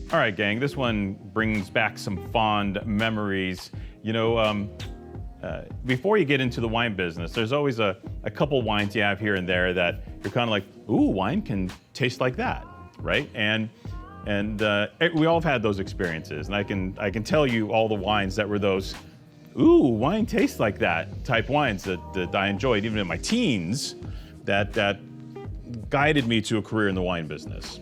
All right, gang, this one brings back some fond memories. You know, before you get into the wine business, there's always a couple wines you have here and there that you're kind of like, ooh, wine can taste like that, right? And we all have had those experiences, and I can tell you all the wines that were those, ooh, wine tastes like that type wines that I enjoyed even in my teens, that guided me to a career in the wine business.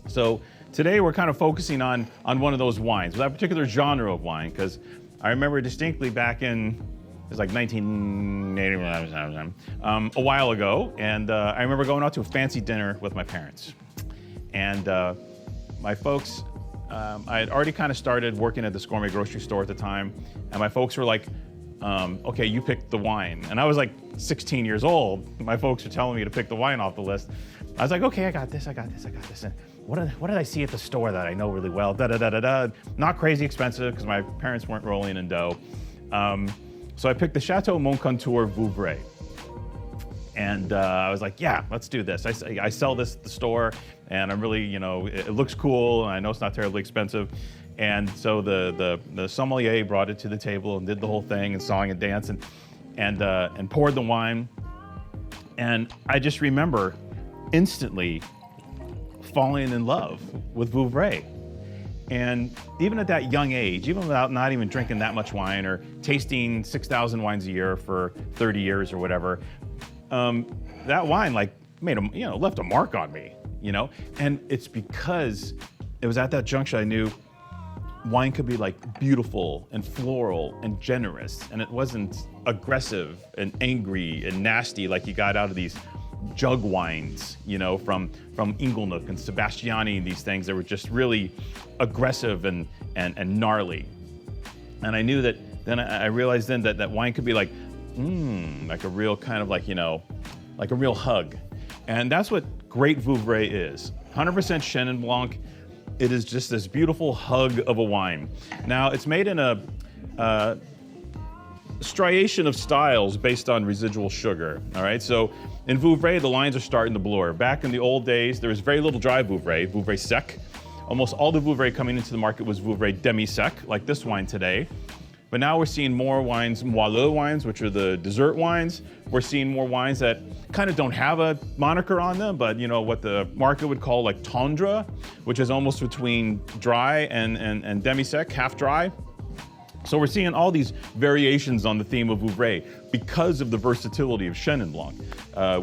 So today we're kind of focusing on one of those wines, that particular genre of wine, because I remember distinctly back in, it was like 1980, a while ago, and I remember going out to a fancy dinner with my parents. And my folks, I had already kind of started working at this gourmet grocery store at the time, and my folks were like, okay, you pick the wine. And I was like 16 years old. My folks were telling me to pick the wine off the list. I was like, okay, I got this. And what did I see at the store that I know really well? Not crazy expensive, because my parents weren't rolling in dough. So I picked the Chateau Montcontour Vouvray. And I was like, yeah, let's do this. I sell this at the store, and I'm really, you know, it looks cool, and I know it's not terribly expensive. And so the sommelier brought it to the table and did the whole thing and song and dance and poured the wine. And I just remember instantly falling in love with Vouvray. And even at that young age, even without not even drinking that much wine or tasting 6,000 wines a year for 30 years or whatever, that wine like left a mark on me, you know? And it's because it was at that juncture I knew wine could be like beautiful and floral and generous, and it wasn't aggressive and angry and nasty like you got out of these jug wines, you know, from Inglenook and Sebastiani and these things that were just really aggressive and gnarly. And I knew that, then I realized then that wine could be like a real kind of like, you know, like a real hug. And that's what great Vouvray is. 100% Chenin Blanc. It is just this beautiful hug of a wine. Now, it's made in a striation of styles based on residual sugar, all right? So in Vouvray, the lines are starting to blur. Back in the old days, there was very little dry Vouvray sec. Almost all the Vouvray coming into the market was Vouvray demi-sec, like this wine today. But now we're seeing more wines, moelleux wines, which are the dessert wines. We're seeing more wines that kind of don't have a moniker on them, but you know what the market would call like tendre, which is almost between dry and demi-sec, half dry. So we're seeing all these variations on the theme of Vouvray because of the versatility of Chenin Blanc.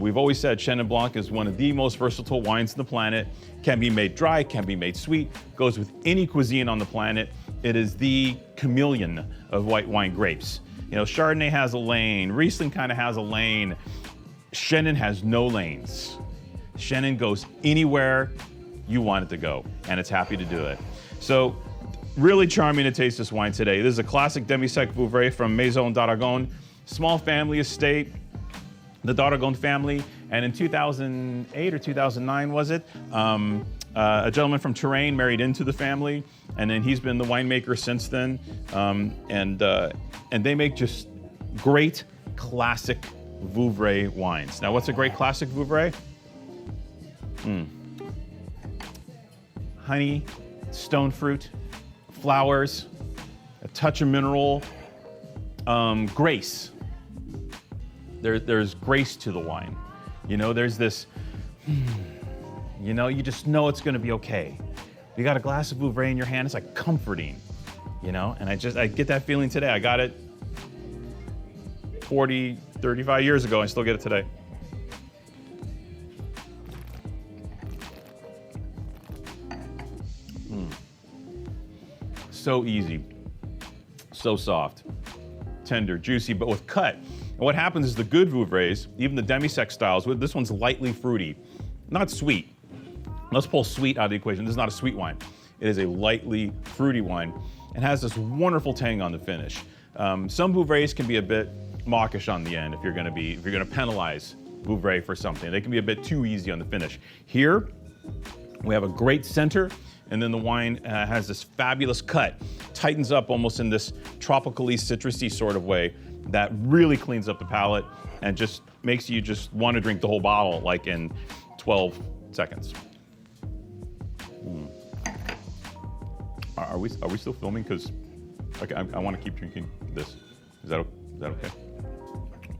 We've always said Chenin Blanc is one of the most versatile wines on the planet. Can be made dry, can be made sweet, goes with any cuisine on the planet. It is the chameleon of white wine grapes. You know, Chardonnay has a lane, Riesling kind of has a lane. Chenin has no lanes. Chenin goes anywhere you want it to go, and it's happy to do it. So, really charming to taste this wine today. This is a classic demi-sec Vouvray from Maison d'Aragon, small family estate, the d'Aragon family, and in 2008 or 2009 was it, a gentleman from Touraine married into the family, and then he's been the winemaker since then, and they make just great classic Vouvray wines. Now, what's a great classic Vouvray? Honey, stone fruit, flowers, a touch of mineral, grace. There's grace to the wine. You know, there's this, you know, you just know it's gonna be okay. You got a glass of Vouvray in your hand, it's like comforting, you know? And I get that feeling today. I got it 40, 35 years ago, I still get it today. So easy, so soft, tender, juicy, but with cut. And what happens is the good Vouvrays, even the demi-sec styles, this one's lightly fruity, not sweet. Let's pull sweet out of the equation. This is not a sweet wine. It is a lightly fruity wine and has this wonderful tang on the finish. Some Vouvrays can be a bit mawkish on the end if you're gonna penalize Vouvray for something. They can be a bit too easy on the finish. Here, we have a great center, and then the wine has this fabulous cut, tightens up almost in this tropically citrusy sort of way that really cleans up the palate and just makes you just want to drink the whole bottle like in 12 seconds. Are we still filming? Because okay, I want to keep drinking this. Is that okay?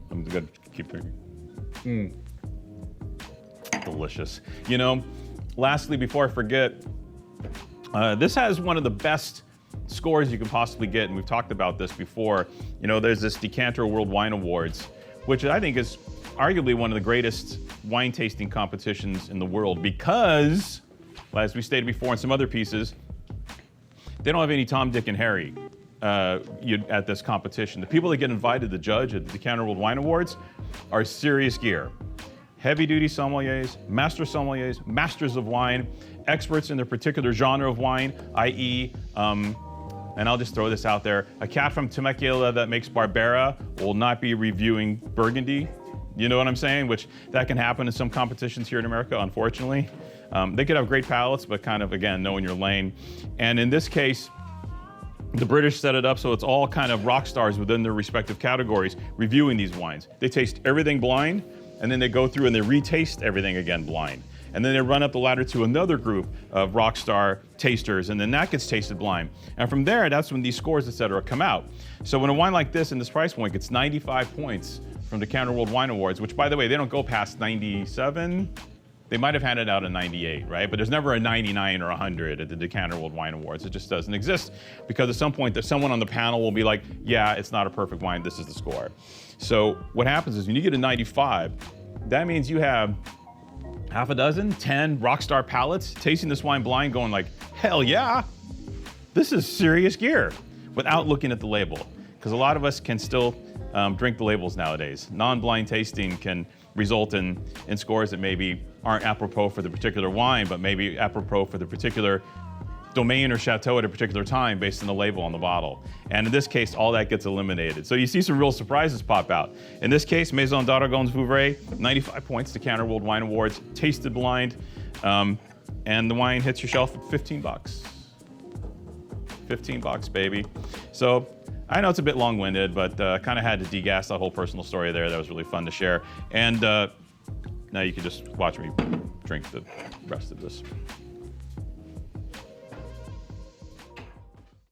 I'm gonna keep drinking. Delicious. You know, lastly, before I forget, this has one of the best scores you can possibly get, and we've talked about this before. You know, there's this Decanter World Wine Awards, which I think is arguably one of the greatest wine tasting competitions in the world because, as we stated before in some other pieces, they don't have any Tom, Dick, and Harry at this competition. The people that get invited to judge at the Decanter World Wine Awards are serious gear. Heavy-duty sommeliers, master sommeliers, masters of wine, experts in their particular genre of wine, i.e., and I'll just throw this out there, a cat from Temecula that makes Barbera will not be reviewing Burgundy. You know what I'm saying? Which that can happen in some competitions here in America, unfortunately. They could have great palates, but kind of, again, knowing your lane. And in this case, the British set it up so it's all kind of rock stars within their respective categories reviewing these wines. They taste everything blind, and then they go through and they retaste everything again blind. And then they run up the ladder to another group of rock star tasters, and then that gets tasted blind. And from there, that's when these scores, et cetera, come out. So when a wine like this in this price point gets 95 points from the Decanter World Wine Awards, which by the way, they don't go past 97. They might have handed out a 98, right? But there's never a 99 or 100 at the Decanter World Wine Awards. It just doesn't exist because at some point, there's someone on the panel will be like, yeah, it's not a perfect wine, this is the score. So what happens is when you get a 95, that means you have half a dozen, 10 rockstar palates tasting this wine blind going like, hell yeah, this is serious gear without looking at the label. Because a lot of us can still drink the labels nowadays. Non-blind tasting can result in scores that maybe aren't apropos for the particular wine, but maybe apropos for the particular domain or chateau at a particular time based on the label on the bottle. And in this case, all that gets eliminated. So you see some real surprises pop out. In this case, Maison d'Aragon's Vouvray, 95 points to Decanter World Wine Awards, tasted blind, and the wine hits your shelf at 15 bucks. 15 bucks, baby. So I know it's a bit long-winded, but kind of had to degas that whole personal story there. That was really fun to share. And now you can just watch me drink the rest of this.